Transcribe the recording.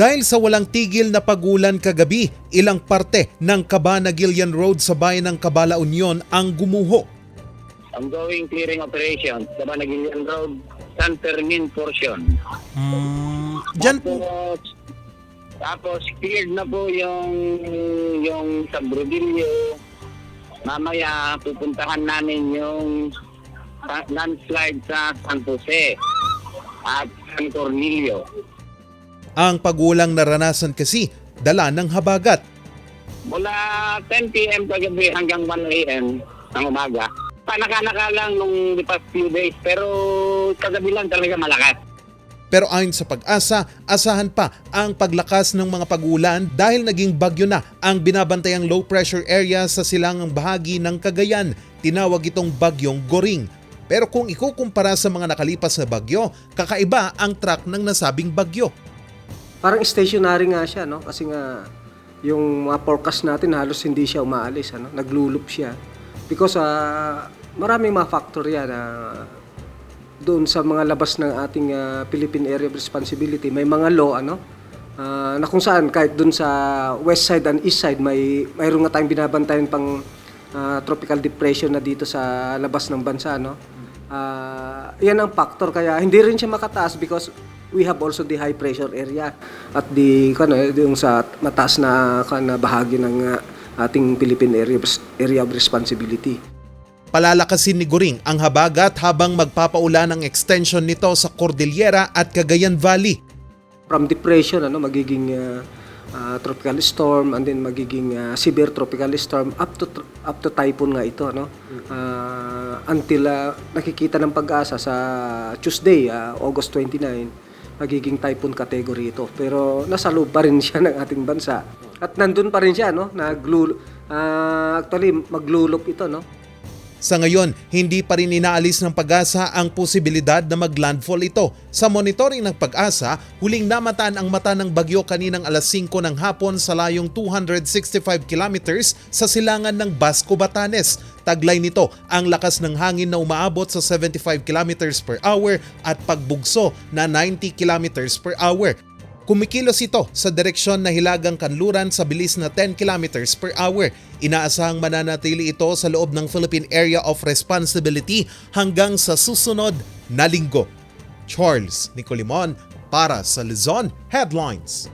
Dahil sa walang tigil na pagulan kagabi, ilang parte ng Cabana-Gillian Road sa bayan ng Cabala Union ang gumuho. Ongoing clearing operation sa Cabana-Gillian Road, San Fermin portion. Diyan po. Tapos cleared na po yung sa Brodillo. Mamaya pupuntahan namin yung landslide sa San Jose at San Cornelio. Ang pagulang naranasan kasi dala ng habagat. Mula 10 p.m. kagabi hanggang 1 a.m. ng umaga. Panaka-naka lang nung the past few days pero kagabi lang talaga malakas. Pero ayon sa Pag-asa, asahan pa ang paglakas ng mga pagulan dahil naging bagyo na ang binabantayang low pressure area sa silangang bahagi ng Cagayan. Tinawag itong bagyong Goring. Pero kung ikukumpara sa mga nakalipas na bagyo, kakaiba ang track ng nasabing bagyo. Parang stationary nga siya, no? Kasi nga yung mga forecast natin halos hindi siya umaalis, ano? Nagluloop siya. Because maraming mga factor yan doon sa mga labas ng ating Philippine Area of Responsibility. May mga law, na kung saan kahit doon sa west side and east side mayroon nga tayong binabantayan pang tropical depression na dito sa labas ng bansa, no? Yan ang factor kaya hindi rin siya makataas because we have also the high pressure area at yung sa mataas na bahagi ng ating Philippine Area of Responsibility. Palalakasin ni Goring ang habagat habang magpapaulan ang extension nito sa Cordillera at Cagayan Valley. From depression, magiging tropical storm and then magiging severe tropical storm up to typhoon nga ito, no? Until nakikita ng Pag-asa sa Tuesday, August 29, magiging typhoon category ito. Pero nasa loob pa rin siya ng ating bansa. At nandun pa rin siya, no? Actually, maglulop ito, no? Sa ngayon, hindi pa rin inaalis ng Pag-asa ang posibilidad na maglandfall ito. Sa monitoring ng Pag-asa, huling namataan ang mata ng bagyo kaninang alas 5 ng hapon sa layong 265 kilometers sa silangan ng Basco, Batanes. Taglay nito ang lakas ng hangin na umaabot sa 75 kilometers per hour at pagbugso na 90 kilometers per hour. Kumikilos ito sa direksyon na Hilagang Kanluran sa bilis na 10 kilometers per hour. Inaasahang mananatili ito sa loob ng Philippine Area of Responsibility hanggang sa susunod na linggo. Charles Nicolimon para sa Luzon Headlines.